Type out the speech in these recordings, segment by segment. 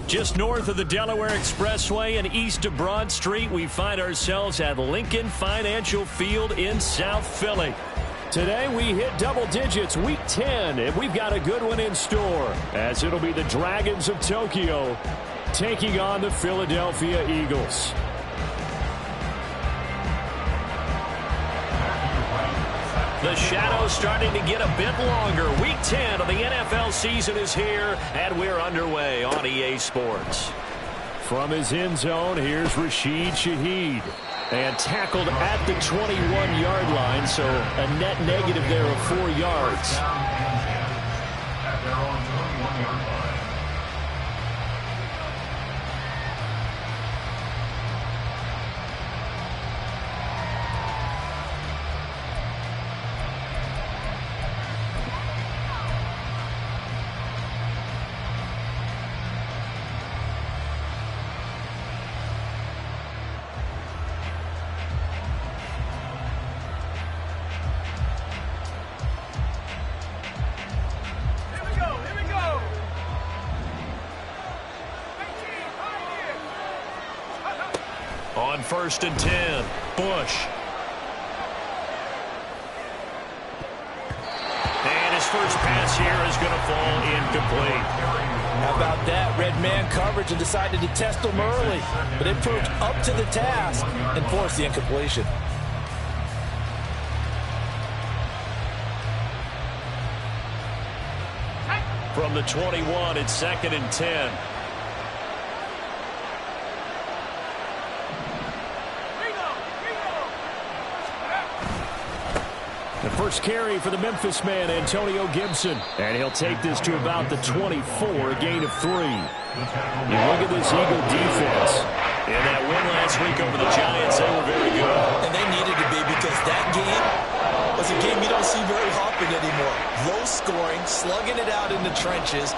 Just north of the Delaware Expressway and east of Broad Street, we find ourselves at Lincoln Financial Field in South Philly. Today we hit double digits, week 10, and we've got a good one in store, as it'll be the Dragons of Tokyo taking on the Philadelphia Eagles. The shadow's starting to get a bit longer. Week 10 of the NFL season is here, and we're underway on EA Sports. From his end zone, here's Rashid Shaheed. And tackled at the 21-yard line, so a net negative there of 4 yards. On 1st and 10, Bush. And his first pass here is going to fall incomplete. How about that? Red man coverage and decided to test him early. But it proved up to the task and forced the incompletion. From the 21, it's 2nd and 10. The first carry for the Memphis man, Antonio Gibson. And he'll take this to about the 24, a gain of 3. You look at this Eagle defense. In that win last week over the Giants, they were very good. And they needed to be, because that game was a game you don't see very often anymore. Low scoring, slugging it out in the trenches.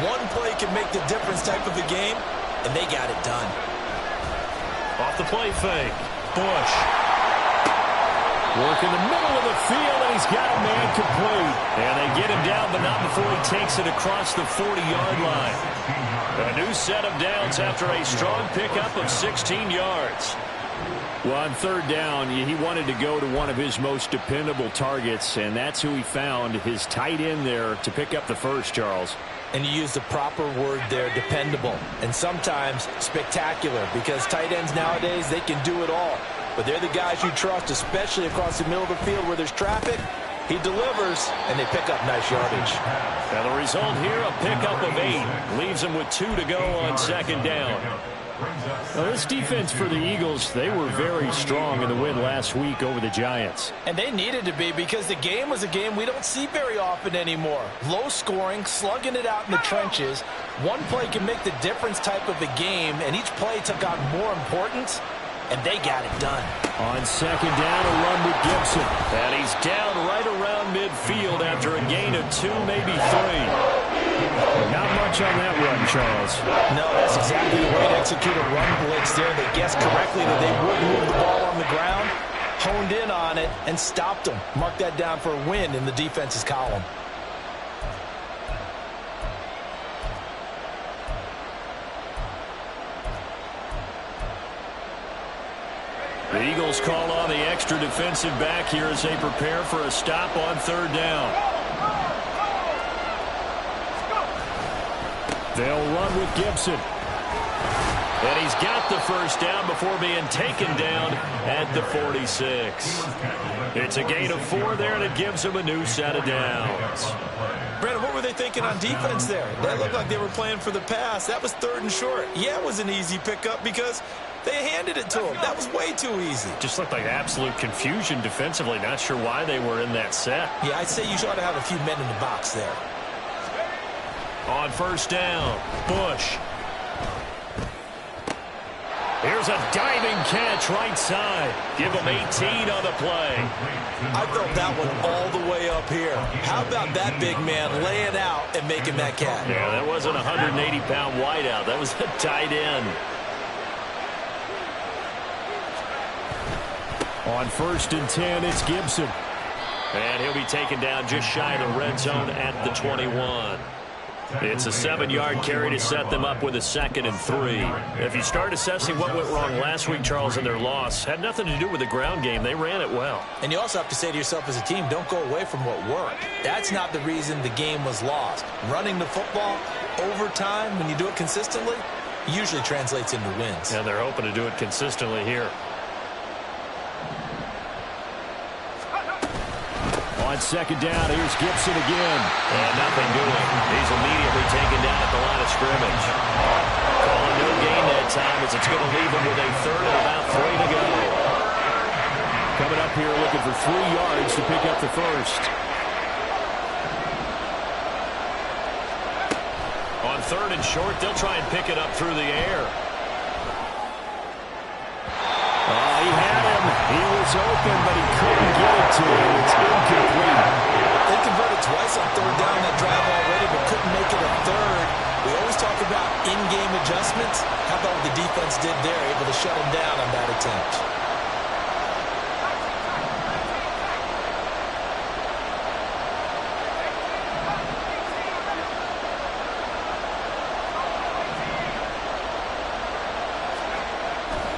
One play can make the difference type of a game, and they got it done. Off the play fake, Bush. Work in the middle of the field, and he's got a man complete. And they get him down, but not before he takes it across the 40-yard line. A new set of downs after a strong pickup of 16 yards. Well, on 3rd down, he wanted to go to one of his most dependable targets, and that's who he found, his tight end there, to pick up the first, Charles. And you use the proper word there, dependable. And sometimes spectacular, because tight ends nowadays, they can do it all. But they're the guys you trust, especially across the middle of the field where there's traffic. He delivers, and they pick up nice yardage. And the result here, a pickup of 8. Leaves them with 2 to go on 2nd down. Now, this defense for the Eagles, they were very strong in the win last week over the Giants. And they needed to be, because the game was a game we don't see very often anymore. Low scoring, slugging it out in the trenches. One play can make the difference type of a game, and each play took on more importance. And they got it done. On 2nd down, a run with Gibson. And he's down right around midfield after a gain of 2, maybe 3. Not much on that run, Charles. No, that's exactly the way to execute a run blitz there. They guessed correctly that they would move the ball on the ground, honed in on it, and stopped them. Mark that down for a win in the defense's column. The Eagles call on the extra defensive back here as they prepare for a stop on 3rd down. They'll run with Gibson. And he's got the first down before being taken down at the 46. It's a gain of 4 there, and it gives him a new set of downs. Brandon, what were they thinking on defense there? That looked like they were playing for the pass. That was 3rd and short. Yeah, it was an easy pickup because they handed it to him. That was way too easy. Just looked like absolute confusion defensively. Not sure why they were in that set. Yeah, I'd say you ought to have a few men in the box there. On 1st down, Bush. Here's a diving catch right side. Give him 18 on the play. I felt that one all the way up here. How about that big man laying out and making that catch? Yeah, that wasn't a 180-pound wideout. That was a tight end. On 1st and 10, it's Gibson. And he'll be taken down just shy of the red zone at the 21. It's a 7-yard carry to set them up with a 2nd and 3. If you start assessing what went wrong last week, Charles, in their loss, had nothing to do with the ground game. They ran it well. And you also have to say to yourself as a team, don't go away from what worked. That's not the reason the game was lost. Running the football over time, when you do it consistently, usually translates into wins. And they're hoping to do it consistently here. On 2nd down, here's Gibson again. And nothing doing. He's immediately taken down at the line of scrimmage. Calling no gain that time as it's going to leave him with a 3rd and about 3 to go. Coming up here looking for 3 yards to pick up the first. On 3rd and short, they'll try and pick it up through the air. He had him. He was open, but he couldn't get it to him. It's incomplete. They converted twice on 3rd down that drive already, but couldn't make it a 3rd. We always talk about in-game adjustments. How about what the defense did there, able to shut him down on that attempt?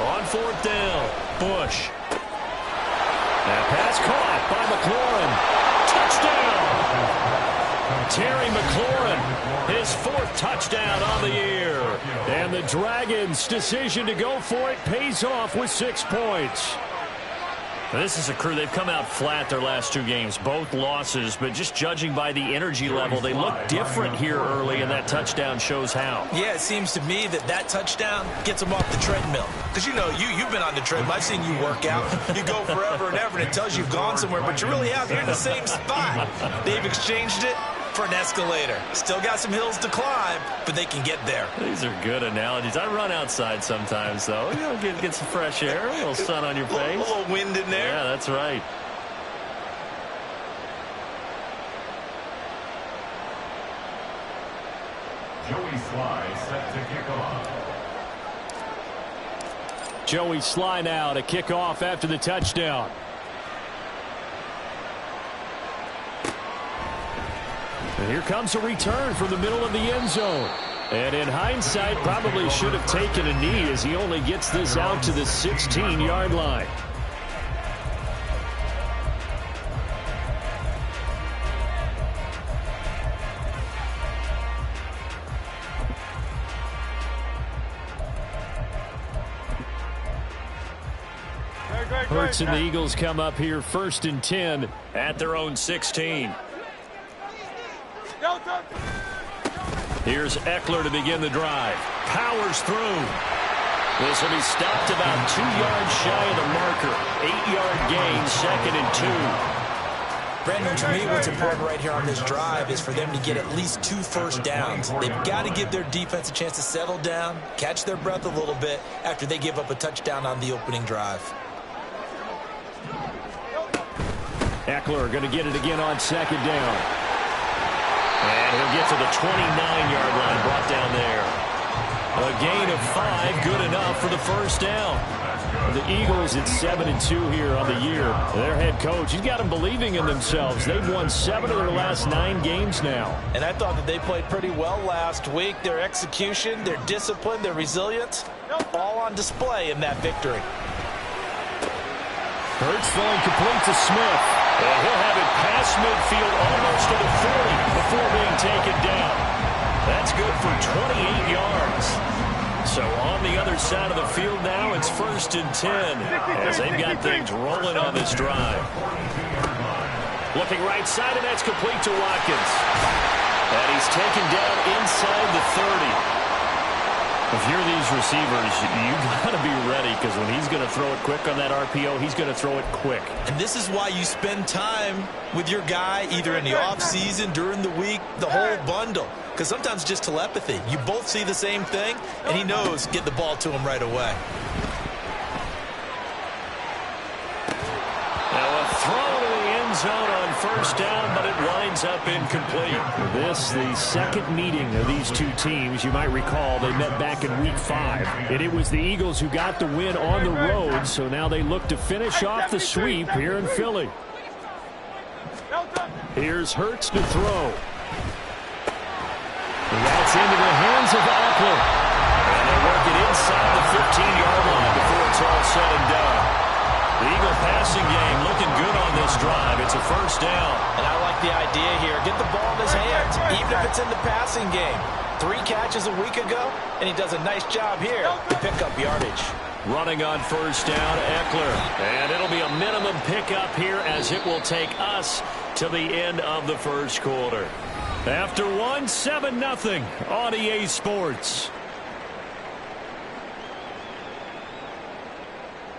On 4th down, Bush. That pass caught by McLaurin. Touchdown! Terry McLaurin, his 4th touchdown on the year. And the Dragons' decision to go for it pays off with 6 points. This is a crew, they've come out flat their last 2 games, both losses, but just judging by the energy level, they look different here early, and that touchdown shows how. Yeah, it seems to me that touchdown gets them off the treadmill. Because, you know, you've been on the treadmill. I've seen you work out. You go forever and ever, and it tells you you've gone somewhere, but you really have. You're in the same spot. They've exchanged it for an escalator. Still got some hills to climb, but they can get there. These are good analogies. I run outside sometimes, though. You know, get some fresh air, a little sun on your face. A little wind in there. Yeah, that's right. Joey Sly set to kick off. Joey Sly now to kick off after the touchdown. And here comes a return from the middle of the end zone. And in hindsight, probably should have taken a knee as he only gets this out to the 16-yard line. Hurts and the Eagles come up here 1st and 10 at their own 16. Here's Eckler to begin the drive. Powers through. This will be stopped about 2 yards shy of the marker. 8-yard gain, 2nd and 2. Brandon, to me, what's important right here on this drive is for them to get at least 2 first downs. They've got to give their defense a chance to settle down, catch their breath a little bit after they give up a touchdown on the opening drive. Eckler going to get it again on 2nd down. And he'll get to the 29-yard line, brought down there. A gain of 5, good enough for the 1st down. The Eagles at 7-2 here on the year. Their head coach, he's got them believing in themselves. They've won 7 of their last 9 games now. And I thought that they played pretty well last week. Their execution, their discipline, their resilience, all on display in that victory. Hurts throwing complete to Smith. And he'll have it past midfield almost to the 40 before being taken down. That's good for 28 yards. So on the other side of the field now, it's 1st and 10 as they've got things rolling on this drive. Looking right side, and that's complete to Watkins. And he's taken down inside the 30. If you're these receivers, you've got to be ready because when he's going to throw it quick on that RPO, he's going to throw it quick. And this is why you spend time with your guy either in the offseason, during the week, the whole bundle. Because sometimes just telepathy. You both see the same thing, and he knows get the ball to him right away. Now a throw to the end zone on 1st down, but it winds up incomplete. This, the second meeting of these two teams. You might recall they met back in week 5. And it was the Eagles who got the win on the road, so now they look to finish off the sweep here in Philly. Here's Hurts to throw. It's into the hands of Eckler. And they work it inside the 15-yard line before it's all said and done. The Eagle passing game looking good on this drive. It's a first down. And I like the idea here. Get the ball in his hands, even if it's in the passing game. 3 catches a week ago, and he does a nice job here to pick up yardage. Running on first down, Eckler. And it'll be a minimum pickup here as it will take us to the end of the first quarter. After 1, 7-0 on EA Sports.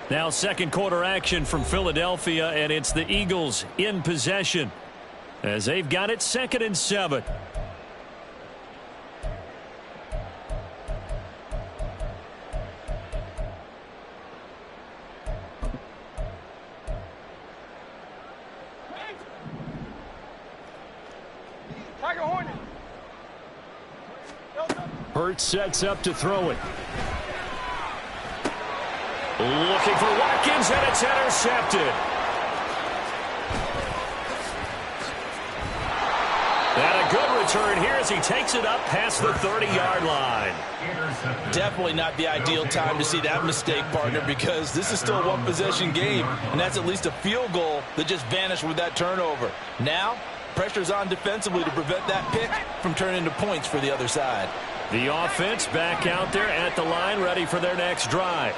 Now second quarter action from Philadelphia, and it's the Eagles in possession as they've got it 2nd and 7. Hurts sets up to throw it. Looking for Watkins, and it's intercepted. And a good return here as he takes it up past the 30-yard line. Definitely not the ideal time to see that mistake, partner, because this is still a one-possession game, and that's at least a field goal that just vanished with that turnover. Now, pressure's on defensively to prevent that pick from turning into points for the other side. The offense back out there at the line, ready for their next drive.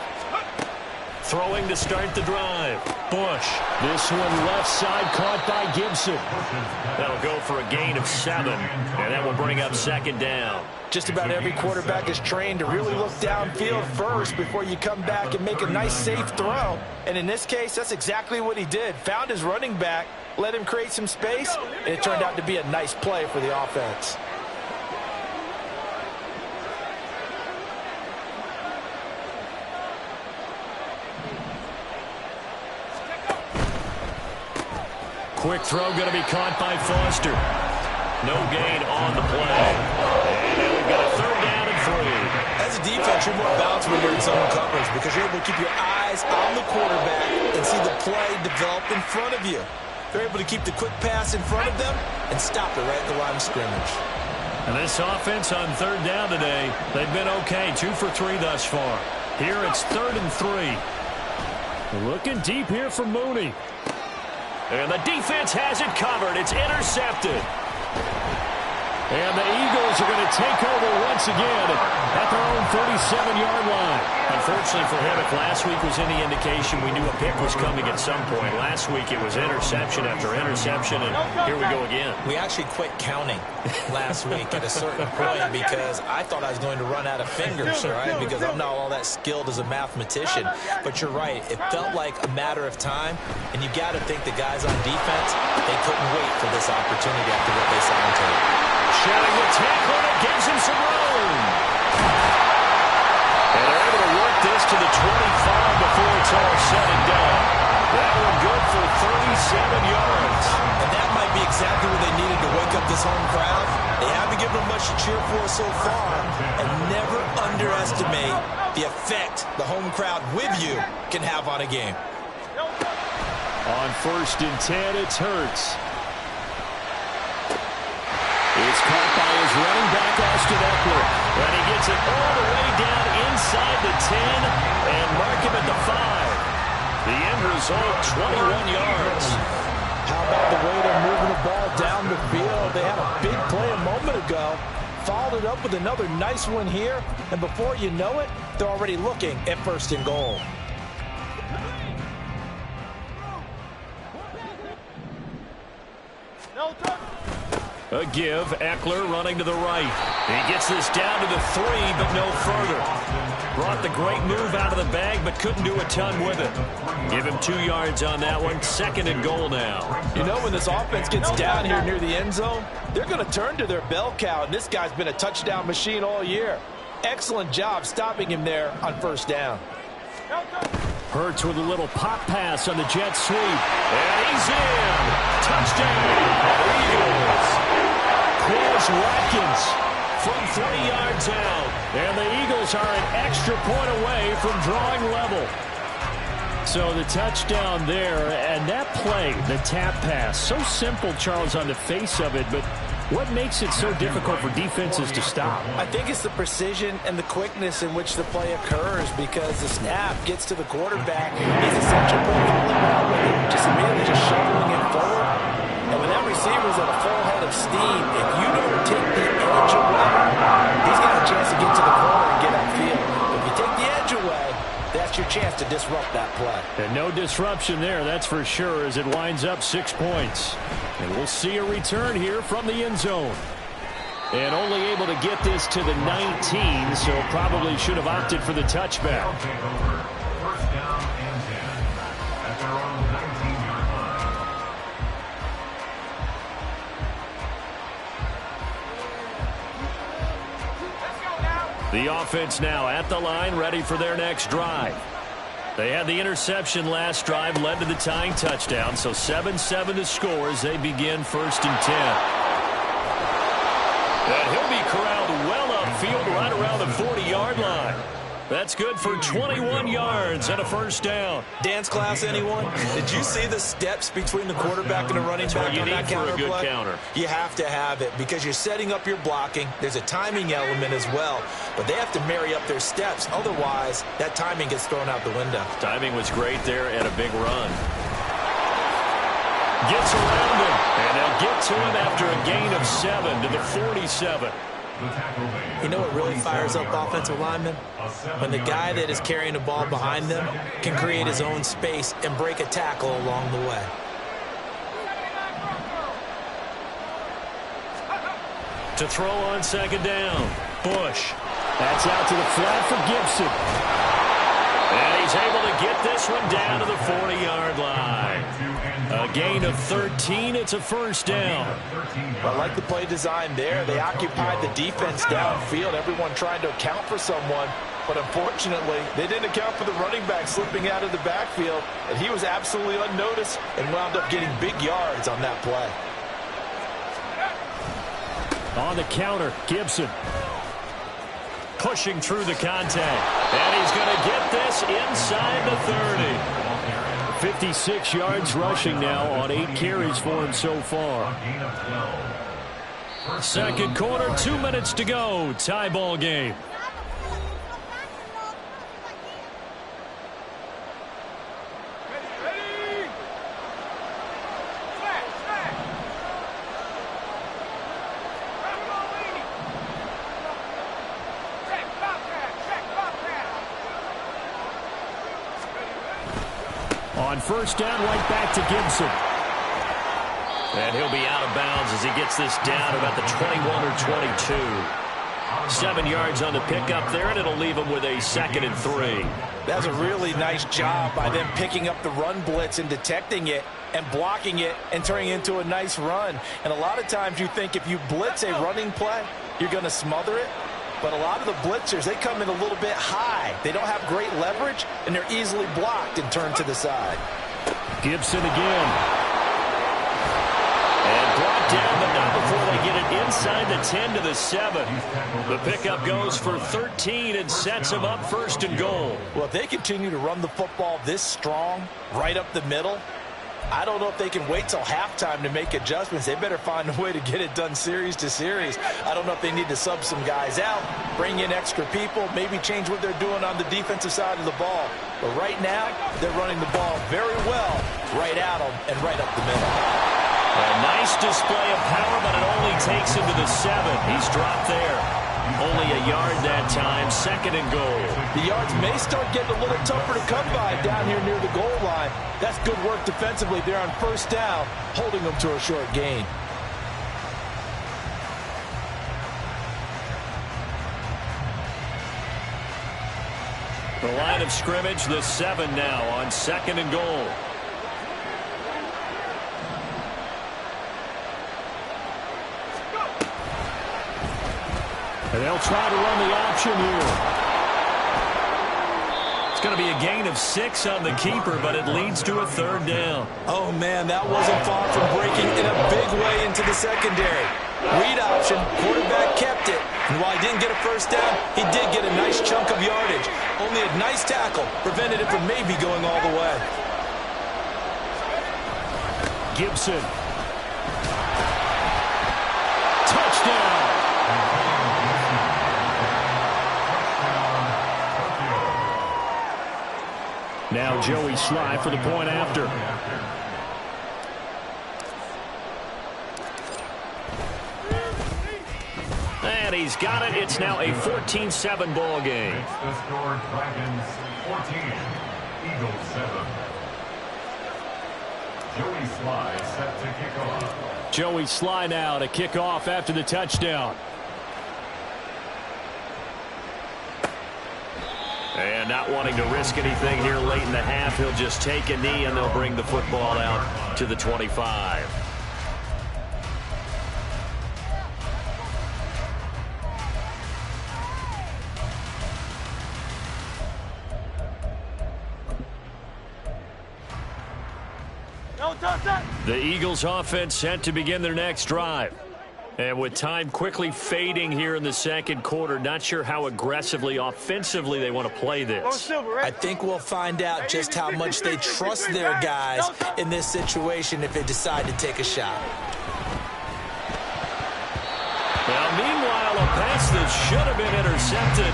Throwing to start the drive. Bush. This one left side caught by Gibson. That'll go for a gain of 7, and that will bring up 2nd down. Just about every quarterback is trained to really look downfield first before you come back and make a nice, safe throw. And in this case, that's exactly what he did. Found his running back, let him create some space, and it turned out to be a nice play for the offense. Quick throw going to be caught by Foster. No gain on the play. And now we've got a 3rd down and 3. As a defense, you're more balanced when you're in zone coverage because you're able to keep your eyes on the quarterback and see the play develop in front of you. They're able to keep the quick pass in front of them and stop it right at the line of scrimmage. And this offense on 3rd down today, they've been okay. 2 for 3 thus far. Here it's 3rd and 3. Looking deep here for Mooney. And the defense has it covered. It's intercepted. And the Eagles are going to take over once again at their own 37-yard line. Unfortunately for him, if last week was any indication, we knew a pick was coming at some point. Last week it was interception after interception, and here we go again. We actually quit counting last week at a certain point because I thought I was going to run out of fingers, right? Because I'm not all that skilled as a mathematician. But you're right. It felt like a matter of time, and you got to think the guys on defense, they couldn't wait for this opportunity after what they saw on tape. Shedding the tackle, and it gives him some room. And they're able to work this to the 25 before it's all said and done. That one good for 37 yards. And that might be exactly what they needed to wake up this home crowd. They haven't given them much to cheer for so far. And never underestimate the effect the home crowd with you can have on a game. On 1st and 10, it's Hurts. It's caught by his running back, Austin Eckler. And he gets it all the way down inside the 10 and mark him at the 5. The end result, 21 yards. How about the way they're moving the ball down the field? They had a big play a moment ago. Followed it up with another nice one here. And before you know it, they're already looking at 1st and goal. A give, Eckler running to the right. He gets this down to the 3, but no further. Brought the great move out of the bag, but couldn't do a ton with it. Give him 2 yards on that one. 2nd and goal now. You know, when this offense gets down here near the end zone, they're going to turn to their bell cow, and this guy's been a touchdown machine all year. Excellent job stopping him there on 1st down. Hurts with a little pop pass on the jet sweep. And he's in. Touchdown, Eagles. Quez Watkins from 30 yards out. And the Eagles are an extra point away from drawing level. So the touchdown there, and that play, the tap pass, so simple, Charles, on the face of it, but What makes it so difficult for defenses to stop? I think it's the precision and the quickness in which the play occurs, because the snap gets to the quarterback. He's essentially putting all around with it, just immediately just shoveling it forward. And when that receiver's at a full head of steam, if you don't take the edge away, he's got a chance to get to the corner and get upfield. If you take the edge away, that's your chance to disrupt that play. And no disruption there, that's for sure, as it winds up 6 points. And we'll see a return here from the end zone. And only able to get this to the 19, so probably should have opted for the touchback. First down and 10 at their own 19-yard line. The offense now at the line, ready for their next drive. They had the interception last drive, led to the tying touchdown, so 7-7 to score as they begin 1st and 10. And he'll be corralled well upfield right around the 40-yard line. That's good for 21 yards and a first down. Dance class, anyone? Did you see the steps between the quarterback and the running back on that counter play? Counter. You have to have it because you're setting up your blocking. There's a timing element as well, but they have to marry up their steps. Otherwise, that timing gets thrown out the window. Timing was great there and a big run. Gets around him, and they'll get to him after a gain of 7 to the 47. You know what really fires up offensive linemen? When the guy that is carrying the ball behind them can create his own space and break a tackle along the way. To throw on 2nd down, Bush. That's out to the flat for Gibson. And he's able to get this one down to the 40-yard line. A gain of 13. It's a first down. I like the play design there. They occupied the defense downfield, everyone trying to account for someone. But unfortunately, they didn't account for the running back slipping out of the backfield. And he was absolutely unnoticed and wound up getting big yards on that play. On the counter, Gibson. Pushing through the contact. And he's going to get this inside the 30. 56 yards rushing now on 8 carries for him so far. 2nd quarter, 2 minutes to go. Tie ball game. On 1st down, right back to Gibson. And he'll be out of bounds as he gets this down about the 21 or 22. 7 yards on the pickup there, and it'll leave him with a 2nd and 3. That's a really nice job by them picking up the run blitz and detecting it and blocking it and turning it into a nice run. And a lot of times you think if you blitz a running play, you're going to smother it. But a lot of the blitzers, they come in a little bit high. They don't have great leverage, and they're easily blocked and turned to the side. Gibson again. And brought down, but not before they get it inside the 10 to the 7. The pickup goes for 13 and sets him up 1st and goal. Well, if they continue to run the football this strong, right up the middle, I don't know if they can wait till halftime to make adjustments. They better find a way to get it done series to series. I don't know if they need to sub some guys out, bring in extra people, maybe change what they're doing on the defensive side of the ball. But right now, they're running the ball very well right at them and right up the middle. A nice display of power, but it only takes him to the 7. He's dropped there. Only a yard that time, 2nd and goal. The yards may start getting a little tougher to come by down here near the goal line. That's good work defensively there on 1st down, holding them to a short gain. The line of scrimmage, the 7 now on 2nd and goal. And they'll try to run the option here. It's going to be a gain of 6 on the keeper, but it leads to a 3rd down. Oh, man, that wasn't far from breaking in a big way into the secondary. Read option, quarterback kept it. And while he didn't get a 1st down, he did get a nice chunk of yardage. Only a nice tackle prevented it from maybe going all the way. Gibson. touchdown. Now Joey Sly for the point after. And he's got it. It's now a 14-7 ball game. It's the score, Dragons 14, Eagles 7. Joey Sly set to kick off. Joey Sly now to kick off after the touchdown. And not wanting to risk anything here late in the half, he'll just take a knee and they'll bring the football out to the 25. The Eagles offense set to begin their next drive. And with time quickly fading here in the second quarter, not sure how aggressively, offensively they want to play this. I think we'll find out just how much they trust their guys in this situation if they decide to take a shot. Now, meanwhile, a pass that should have been intercepted,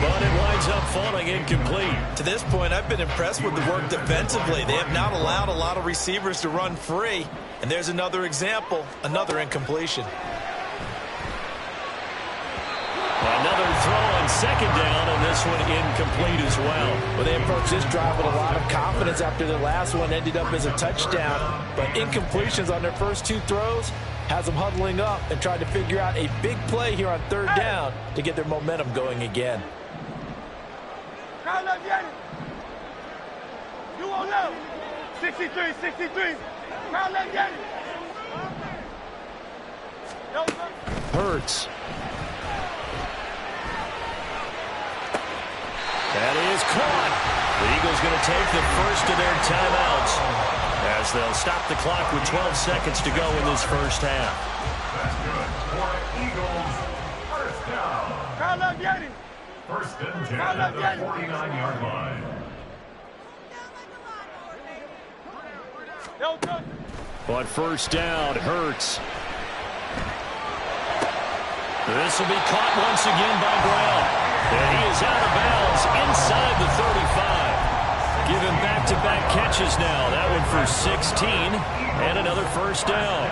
but it winds up falling incomplete. To this point, I've been impressed with the work defensively. They have not allowed a lot of receivers to run free. And there's another example, another incompletion. Another throw on second down, and this one incomplete as well. Well, they approached this drive with a lot of confidence after the last one ended up as a touchdown. But incompletions on their first two throws has them huddling up and trying to figure out a big play here on third down to get their momentum going again. You won't know. 63, 63. Hurts. That is caught. The Eagles going to take the first of their timeouts as they'll stop the clock with 12 seconds to go in this first half. That's good for Eagles. First down. First and 10 at the 49-yard line. But first down, Hurts. This will be caught once again by Brown. And he is out of bounds inside the 35. Give him back-to-back catches now. That one for 16 and another first down.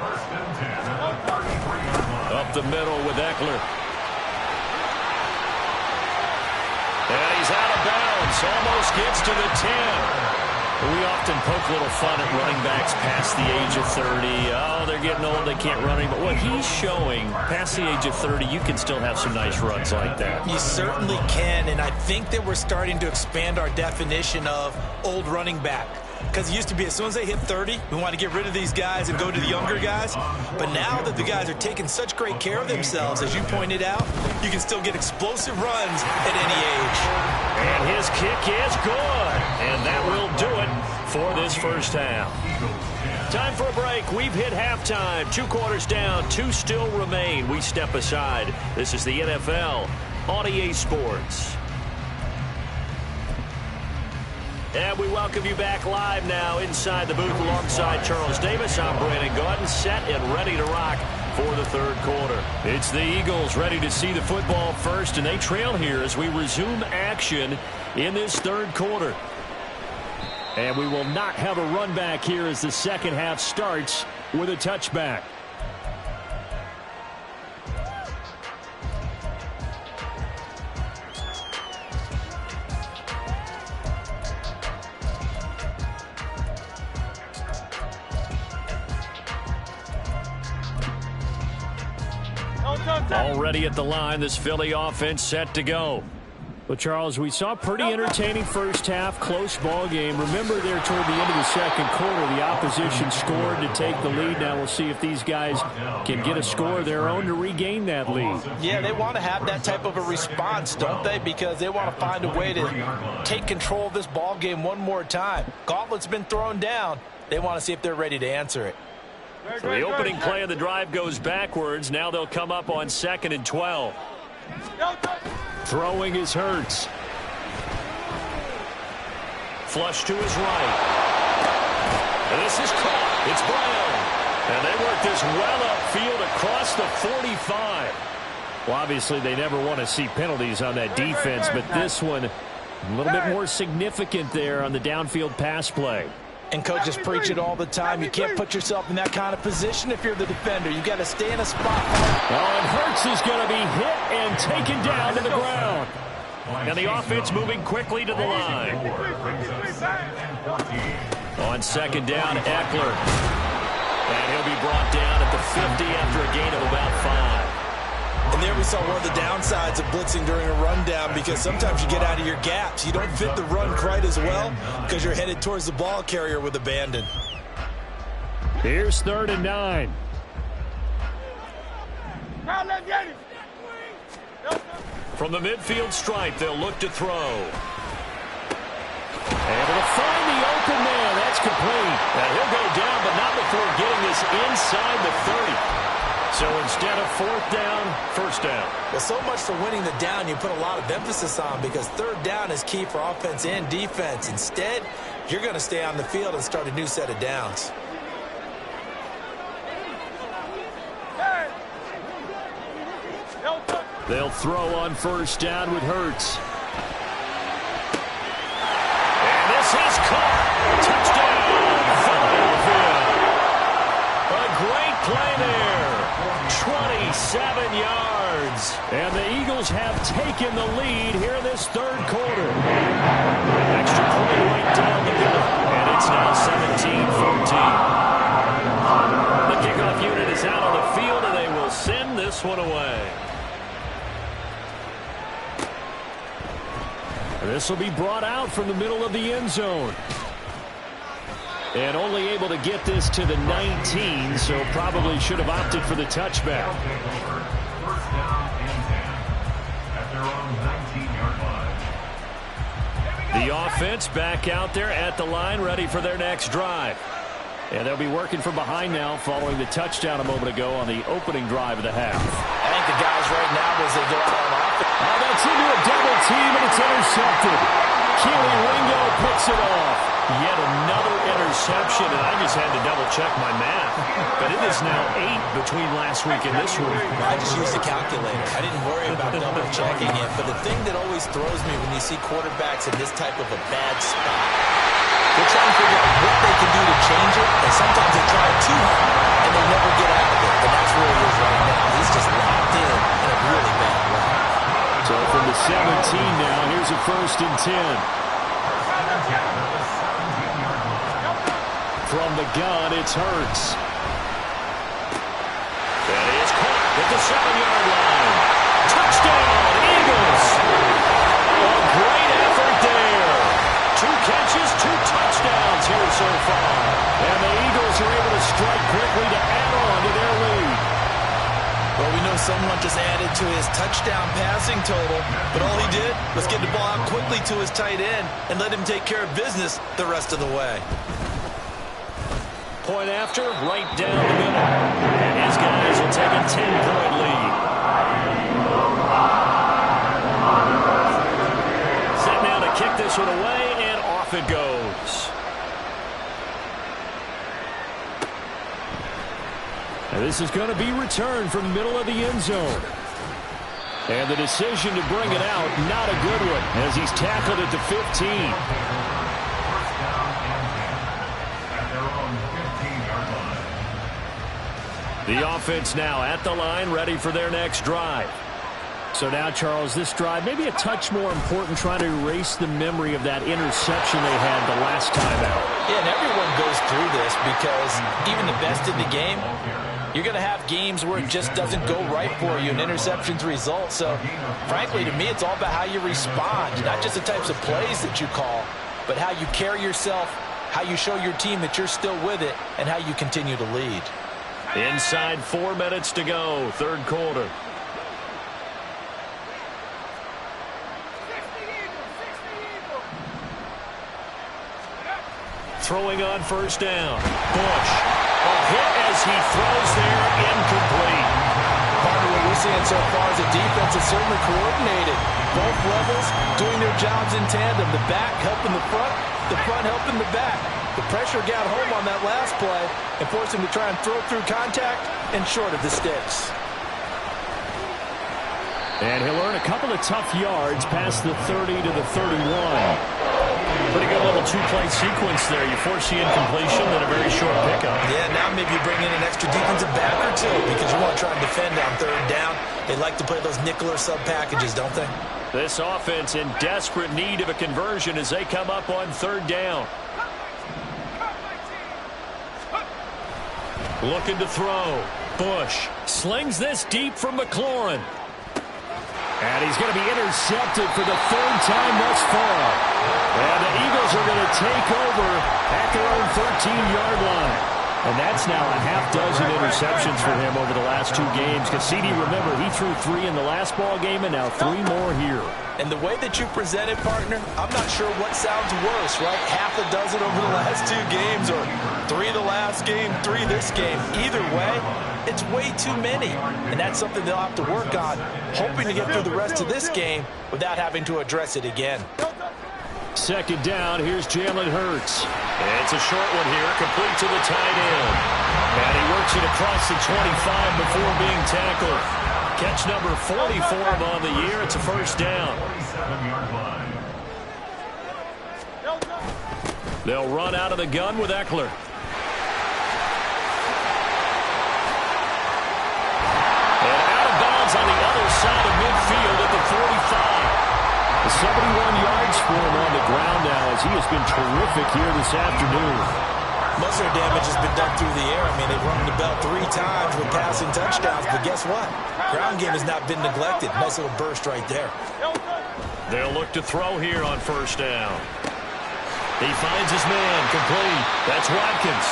First and 10 at the 33-yard line. Up the middle with Eckler. And he's out of bounds. Almost gets to the 10. We often poke a little fun at running backs past the age of 30. Oh, they're getting old, they can't run anymore. What he's showing, past the age of 30, you can still have some nice runs like that. You certainly can, and I think that we're starting to expand our definition of old running back. Because it used to be as soon as they hit 30, we want to get rid of these guys and go to the younger guys. But now that the guys are taking such great care of themselves, as you pointed out, you can still get explosive runs at any age. And his kick is good. And that will do it for this first half. Time for a break. We've hit halftime. 2 quarters down, 2 still remain. We step aside. This is the NFL on EA Sports. And we welcome you back live now inside the booth alongside Charles Davis. I'm Brandon Gaudin, set and ready to rock for the third quarter. It's the Eagles ready to see the football first, and they trail here as we resume action in this third quarter. And we will not have a run back here as the second half starts with a touchback. Already at the line, this Philly offense set to go. Well, Charles, we saw a pretty entertaining first half, close ball game. Remember there toward the end of the second quarter, the opposition scored to take the lead. Now we'll see if these guys can get a score of their own to regain that lead. Yeah, they want to have that type of a response, don't they? Because they want to find a way to take control of this ball game one more time. Gauntlet's been thrown down. They want to see if they're ready to answer it. So the opening play of the drive goes backwards. Now they'll come up on 2nd and 12. Throwing is Hurts. Flush to his right. And this is caught. It's Brown. And they work this well upfield across the 45. Well, obviously, they never want to see penalties on that defense, but this one a little bit more significant there on the downfield pass play. And coaches preach it all the time. You can't put yourself in that kind of position if you're the defender. You got to stay in a spot. Oh, and Hurts is going to be hit and taken down to the ground. And the offense moving quickly to the line. On second down, Eckler. And he'll be brought down at the 50 after a gain of about 5. And there we saw one of the downsides of blitzing during a rundown, because sometimes you get out of your gaps. You don't fit the run quite as well because you're headed towards the ball carrier with abandon. Here's 3rd and 9. From the midfield stripe, they'll look to throw. Able to find the open man. That's complete. And he'll go down, but not before getting this inside the 30. So instead of 4th down, 1st down. Well, so much for winning the down you put a lot of emphasis on, because 3rd down is key for offense and defense. Instead, you're going to stay on the field and start a new set of downs. They'll throw on 1st down with Hurts. And this is caught. Touchdown, Philadelphia. A great play there. 27 yards. And the Eagles have taken the lead here in this 3rd quarter. Extra point right down the middle. And it's now 17-14. The kickoff unit is out on the field, and they will send this one away. This will be brought out from the middle of the end zone. And only able to get this to the 19, so probably should have opted for the touchback. 1st down and 10 at their own 19-yard line. The offense back out there at the line, ready for their next drive. And they'll be working from behind now following the touchdown a moment ago on the opening drive of the half. I think the guys right now, as they go out on offense. Now that's into a double team, and it's intercepted. Keely Ringo picks it off. Yet another interception, and I just had to double-check my math. But it is now 8 between last week and this week. I just used a calculator. I didn't worry about double-checking it. But the thing that always throws me when you see quarterbacks in this type of a bad spot, they're trying to figure out what they can do to change it, and sometimes they try it too hard, and they never get out of it. And that's where he is right now. He's just locked in a really bad way. So from the 17 now, here's a 1st and 10. From the gun, it's Hurts. That is caught at the 7-yard line. Touchdown, Eagles. A great effort there. 2 catches, 2 touchdowns here so far. And the Eagles are able to strike quickly to add on to their lead. Well, we know someone just added to his touchdown passing total, but all he did was get the ball out quickly to his tight end and let him take care of business the rest of the way. Point after, right down the middle. And his guys will take a 10-point lead. Set now to kick this one away, and off it goes. And this is going to be returned from the middle of the end zone. And the decision to bring it out, not a good one, as he's tackled at the 15. The offense now at the line, ready for their next drive. So now, Charles, this drive maybe a touch more important, trying to erase the memory of that interception they had the last time out. Yeah, and everyone goes through this, because even the best in the game, you're going to have games where it just doesn't go right for you, and interceptions result. So, frankly, to me, it's all about how you respond, not just the types of plays that you call, but how you carry yourself, how you show your team that you're still with it, and how you continue to lead. Inside 4 minutes to go, 3rd quarter. Throwing on 1st down. Bush. A hit as he throws there, incomplete. Part of what we seeing so far is the defense is certainly coordinated. Both levels doing their jobs in tandem. The back helping the front helping the back. The pressure got home on that last play and forced him to try and throw through contact and short of the sticks. And he'll earn a couple of tough yards past the 30 to the 31. Pretty good little two-play sequence there. You force the incompletion, then a very short pickup. Yeah, now maybe you bring in an extra defensive back or two because you want to try and defend on third down. They like to play those nickel or sub packages, don't they? This offense in desperate need of a conversion as they come up on third down. Looking to throw. Bush slings this deep from McLaurin. And he's going to be intercepted for the third time thus far. And the Eagles are going to take over at their own 13-yard line. And that's now a half dozen interceptions for him over the last two games. Cassidy, remember, he threw 3 in the last ball game and now 3 more here. And the way that you present it, partner, I'm not sure what sounds worse, right? Half a dozen over the last 2 games or 3 the last game, 3 this game. Either way, it's way too many. And that's something they'll have to work on, hoping to get through the rest of this game without having to address it again. Second down, here's Jalen Hurts. It's a short one here, complete to the tight end. And he works it across the 25 before being tackled. Catch number 40 for him on the year. It's a first down. They'll run out of the gun with Eckler. And out of bounds on the other side of midfield at the 45. 71 yards for him on the ground now as he has been terrific here this afternoon. Most of their damage has been done through the air. I mean, they've rung the bell 3 times with passing touchdowns, but guess what? Ground game has not been neglected. Nice little burst right there. They'll look to throw here on first down. He finds his man, complete. That's Watkins.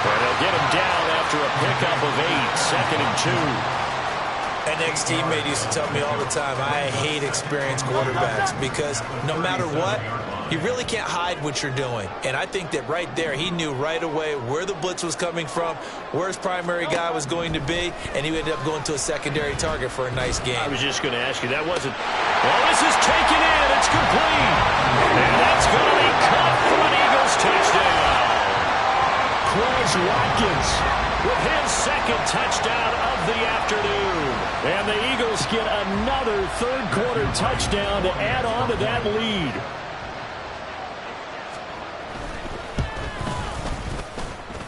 But he'll get him down after a pickup of 8, second and 2. An ex-teammate used to tell me all the time, I hate experienced quarterbacks because no matter what, you really can't hide what you're doing. And I think that right there, he knew right away where the blitz was coming from, where his primary guy was going to be, and he ended up going to a secondary target for a nice game. I was just going to ask you, that wasn't... Well, this is taken in. It's complete. And that's going to be caught for an Eagles touchdown. Quez Watkins with his second touchdown of the afternoon. And the Eagles get another third-quarter touchdown to add on to that lead.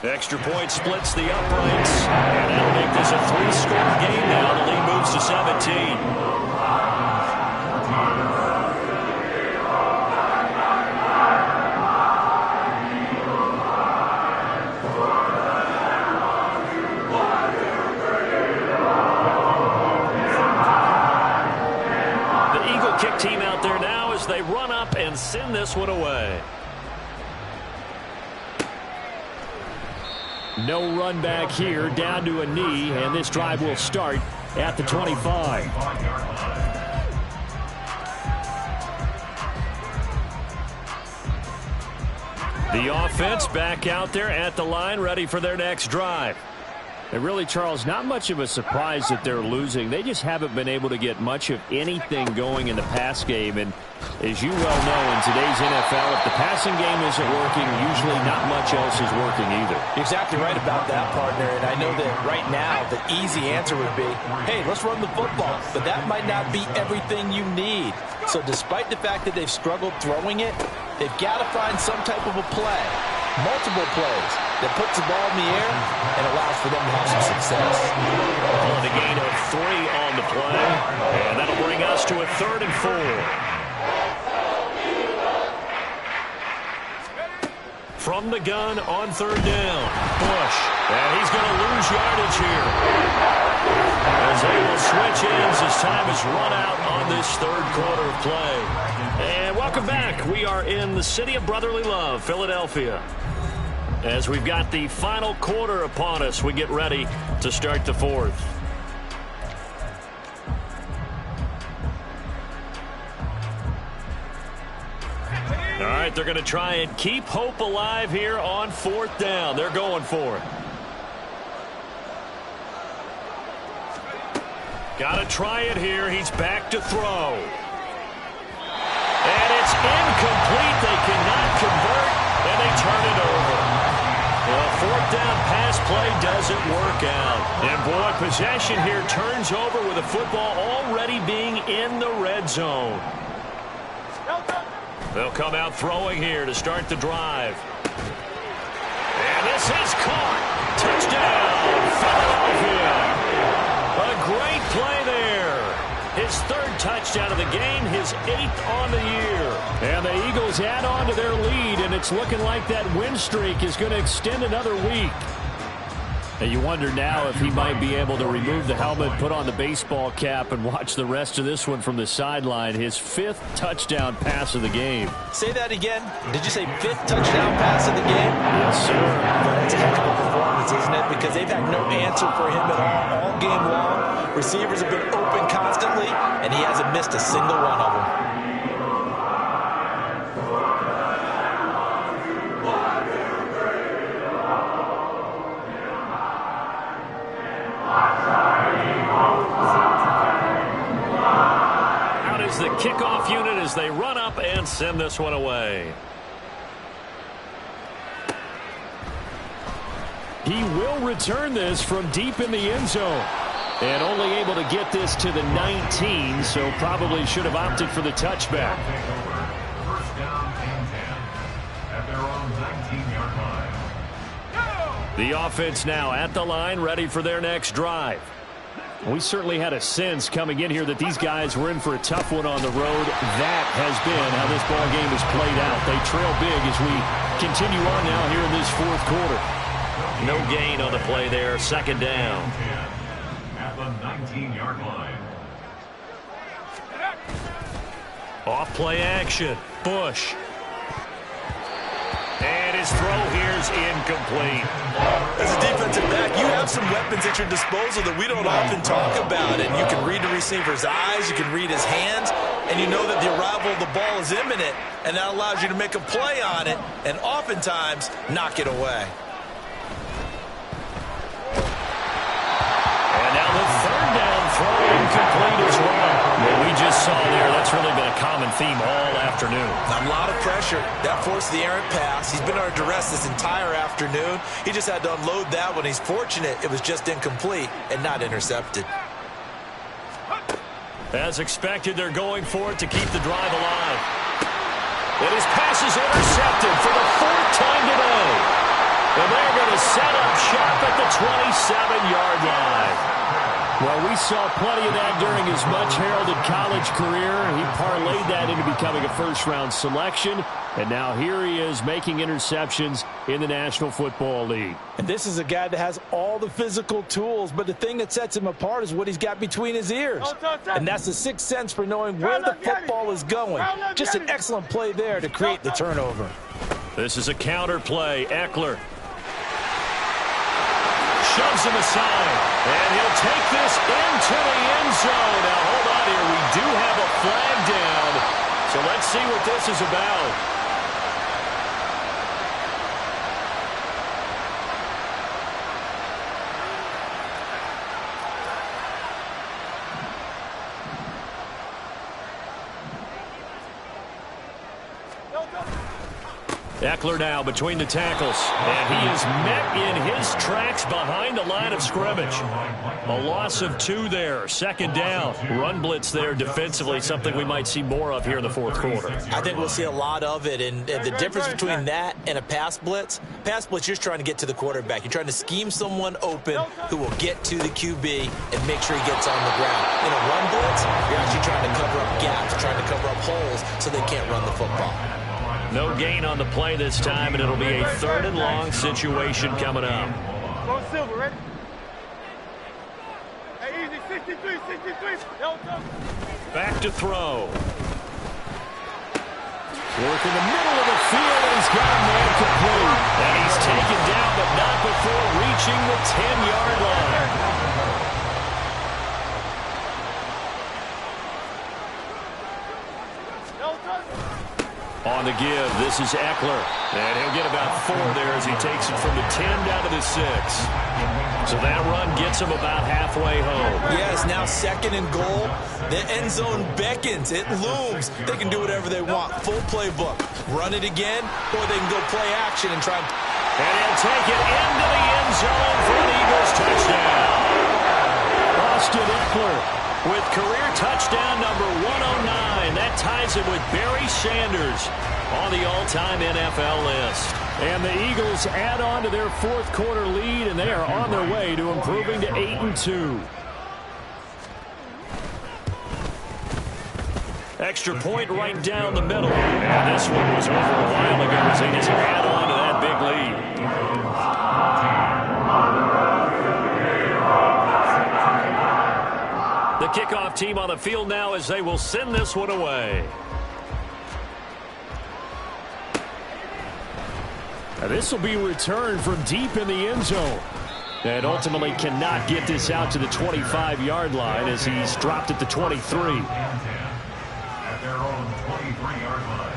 Extra point splits the uprights. And that'll make this a 3-score game now. The lead moves to 17. Team out there now as they run up and send this one away. No run back here, down to a knee, and this drive will start at the 25. The offense back out there at the line, ready for their next drive. And really, Charles, not much of a surprise that they're losing. They just haven't been able to get much of anything going in the pass game. And as you well know, in today's NFL, if the passing game isn't working, usually not much else is working either. You're exactly right about that, partner. And I know that right now the easy answer would be, hey, let's run the football. But that might not be everything you need. So despite the fact that they've struggled throwing it, they've got to find some type of a play, multiple plays, that puts the ball in the air and allows for them to have some success. On a gain of 3 on the play, and that'll bring us to a 3rd and 4. From the gun on 3rd down, Bush, and he's going to lose yardage here. As they will switch ends as time is run out on this 3rd quarter of play. And welcome back. We are in the city of brotherly love, Philadelphia. As we've got the final quarter upon us, we get ready to start the 4th. All right, they're going to try and keep hope alive here on 4th down. They're going for it. Got to try it here. He's back to throw. And it's incomplete. They cannot convert, and they turn it over. Well, fourth down pass play doesn't work out. And, boy, possession here turns over with the football already being in the red zone. They'll come out throwing here to start the drive. And this is caught. Touchdown, Philadelphia. A great play there. His third touchdown of the game, his 8th on the year. And the Eagles add on to their lead, and it's looking like that win streak is going to extend another week. And you wonder now if he might be able to remove the helmet, put on the baseball cap, and watch the rest of this one from the sideline. His 5th touchdown pass of the game. Say that again. Did you say 5th touchdown pass of the game? Yes, sir. That's a heck of a performance, isn't it? Because they've had no answer for him at all game long. Receivers have been open constantly, and he hasn't missed a single one of them. The kickoff unit as they run up and send this one away. He will return this from deep in the end zone. And only able to get this to the 19, so probably should have opted for the touchback. First down and 10 at their own 19-yard line. The offense now at the line, ready for their next drive. We certainly had a sense coming in here that these guys were in for a tough one on the road. That has been how this ball game has played out. They trail big as we continue on now here in this fourth quarter. No gain on the play there. Second down. At the 19-yard line. Off play action. Bush. And his throw here is incomplete. As a defensive back, you have some weapons at your disposal that we don't often talk about. And you can read the receiver's eyes, you can read his hands, and you know that the arrival of the ball is imminent, and that allows you to make a play on it and oftentimes knock it away. And now the third down throw incomplete as well. What we just saw there, that's really been a common theme all afternoon. A lot of pressure. That forced the errant pass. He's been under duress this entire afternoon. He just had to unload that one. He's fortunate it was just incomplete and not intercepted. As expected, they're going for it to keep the drive alive. And his pass is intercepted for the 4th time today. And they're going to set up shop at the 27-yard line. Well, we saw plenty of that during his much-heralded college career. He parlayed that into becoming a first-round selection, and now here he is making interceptions in the National Football League. And this is a guy that has all the physical tools, but the thing that sets him apart is what he's got between his ears. And that's the sixth sense for knowing where the football is going. Just an excellent play there to create the turnover. This is a counter play. Eckler shoves him aside, and he'll take this into the end zone. Now, hold on here. We do have a flag down, so let's see what this is about. Eckler now between the tackles, and he is met in his tracks behind the line of scrimmage. A loss of 2 there, second down. Run blitz there defensively, something we might see more of here in the fourth quarter. I think we'll see a lot of it, and the difference between that and a pass blitz, you're just trying to get to the quarterback. You're trying to scheme someone open who will get to the QB and make sure he gets on the ground. In a run blitz, you're actually trying to cover up gaps, trying to cover up holes so they can't run the football. No gain on the play this time, and it'll be a 3rd and long situation coming up. Go Silver, ready? Hey, easy, 63, 63. Back to throw. Work in the middle of the field, and he's got a man complete. And he's taken down, but not before reaching the 10-yard line. On the give, this is Eckler. And he'll get about 4 there as he takes it from the 10 down to the 6. So that run gets him about halfway home. Yes, now 2nd and goal. The end zone beckons. It looms. They can do whatever they want. Full playbook. Run it again, or they can go play action and try. And he'll take it into the end zone for an Eagles touchdown. Austin Eckler with career touchdown number 109. That ties him with Barry Sanders on the all-time NFL list. And the Eagles add on to their 4th quarter lead, and they are on their way to improving to 8-2. Extra point right down the middle. And this one was over a while ago as they just add on to that big lead. The kickoff team on the field now as they will send this one away. Now this will be returned from deep in the end zone. And ultimately cannot get this out to the 25-yard line as he's dropped at the 23. At their own 23-yard line.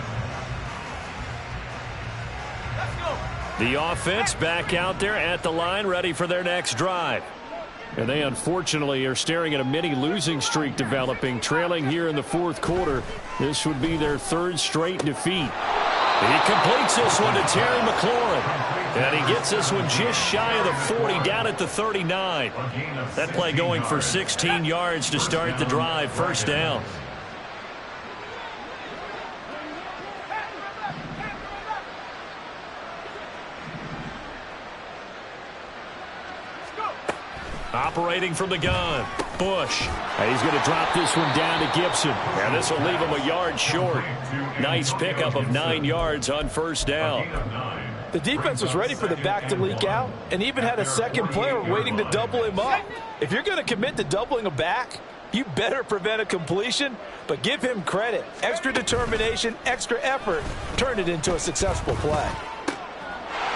The offense back out there at the line, ready for their next drive. And they unfortunately are staring at a mini losing streak developing, trailing here in the 4th quarter. This would be their 3rd straight defeat. He completes this one to Terry McLaurin. And he gets this one just shy of the 40, down at the 39. That play going for 16 yards to start the drive, 1st down. Operating from the gun, Bush. And he's going to drop this one down to Gibson. And this will leave him a yard short. Nice pickup of 9 yards on 1st down. The defense was ready for the back to leak out and even had a 2nd player waiting to double him up. If you're going to commit to doubling a back, you better prevent a completion, but give him credit. Extra determination, extra effort, turned it into a successful play.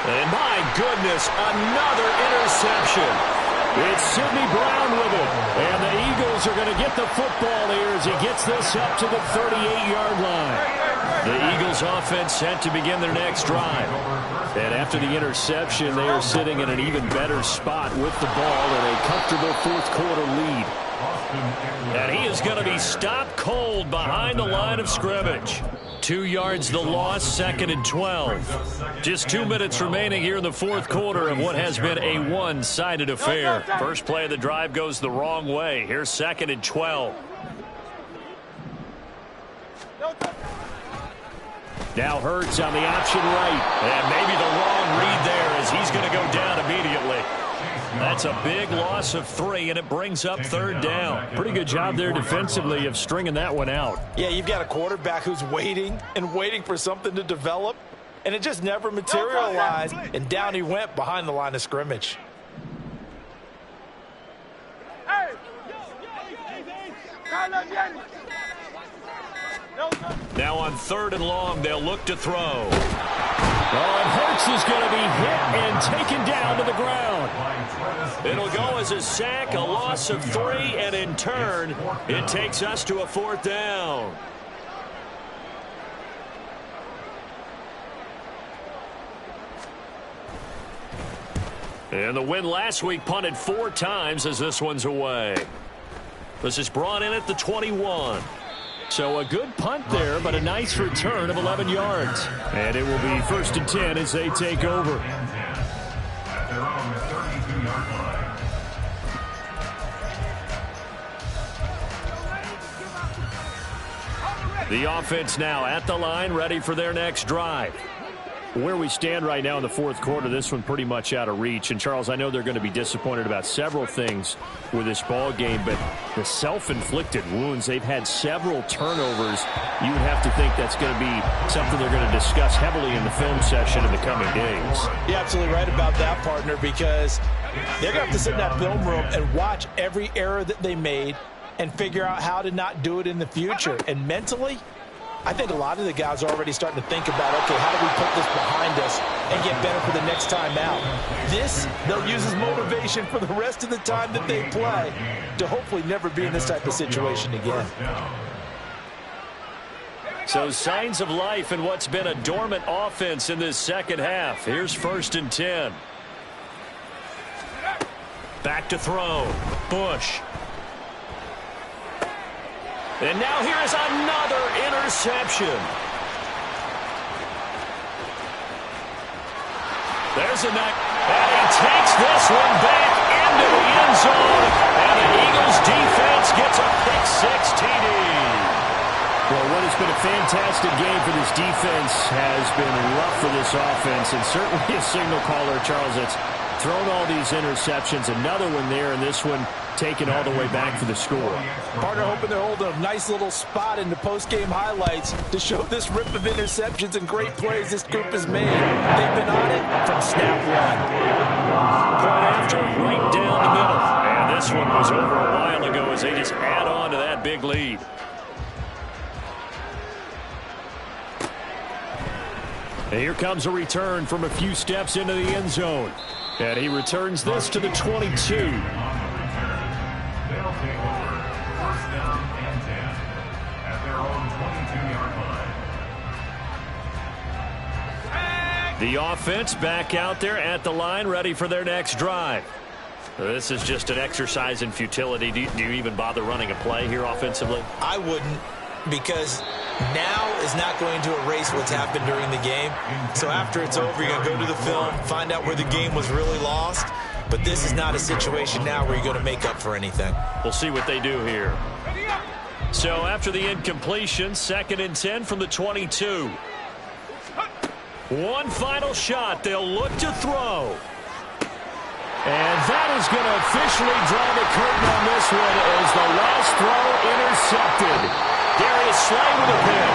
And my goodness, another interception. It's Sidney Brown with it. And the Eagles are going to get the football here as he gets this up to the 38-yard line. The Eagles offense set to begin their next drive. And after the interception, they are sitting in an even better spot with the ball in a comfortable 4th quarter lead. And he is going to be stopped cold behind the line of scrimmage. 2 yards the loss, 2nd and 12. Just 2 minutes remaining here in the 4th quarter of what has been a one-sided affair. First play of the drive goes the wrong way. Here's 2nd and 12. Now Hurts on the option right. And maybe the wrong read there as he's going to go down immediately. That's a big loss of 3, and it brings up 3rd down. Pretty good job there defensively of stringing that one out. Yeah, you've got a quarterback who's waiting and waiting for something to develop, and it just never materialized, and down he went behind the line of scrimmage. Now on 3rd and long, they'll look to throw. Oh, and Hurts is going to be hit and taken down to the ground. It'll go as a sack, a loss of 3, and in turn, it takes us to a 4th down. And the win last week punted 4 times as this one's away. This is brought in at the 21. So a good punt there, but a nice return of 11 yards. And it will be 1st and 10 as they take over. At their own 32-yard line. The offense now at the line, ready for their next drive. Where we stand right now in the 4th quarter, this one pretty much out of reach. And, Charles, I know they're going to be disappointed about several things with this ball game, but the self-inflicted wounds, they've had several turnovers. You would have to think that's going to be something they're going to discuss heavily in the film session in the coming days. You're absolutely right about that, partner, because they're going to have to sit in that film room and watch every error that they made and figure out how to not do it in the future. And mentally, I think a lot of the guys are already starting to think about, okay, how do we put this behind us and get better for the next time out? This, they'll use as motivation for the rest of the time that they play to hopefully never be in this type of situation again. So signs of life in what's been a dormant offense in this second half. Here's 1st and 10. Back to throw. Bush. And now here is another interception. There's a neck. And he takes this one back into the end zone. And the Eagles defense gets a pick-6 TD. Well, what has been a fantastic game for this defense has been rough for this offense, and certainly a signal caller, Charles, that's thrown all these interceptions. Another one there, and this one taken all the way back for the score. Partner hoping they're holding a nice little spot in the post-game highlights to show this rip of interceptions and great plays this group has made. They've been on it from snap one. Point after, right down the middle. And this one was over a while ago as they just add on to that big lead. And here comes a return from a few steps into the end zone. And he returns this to the 22. They'll take over 1st down and 10 at their own 22-yard line. The offense back out there at the line, ready for their next drive. This is just an exercise in futility. Do you even bother running a play here offensively? I wouldn't, because now is not going to erase what's happened during the game. So after it's over, you're going to go to the film, find out where the game was really lost. But this is not a situation now where you're going to make up for anything. We'll see what they do here. So after the incompletion, 2nd and 10 from the 22. One final shot. They'll look to throw. And that is going to officially draw the curtain on this one as the last throw intercepted. Darius Slay with a pick.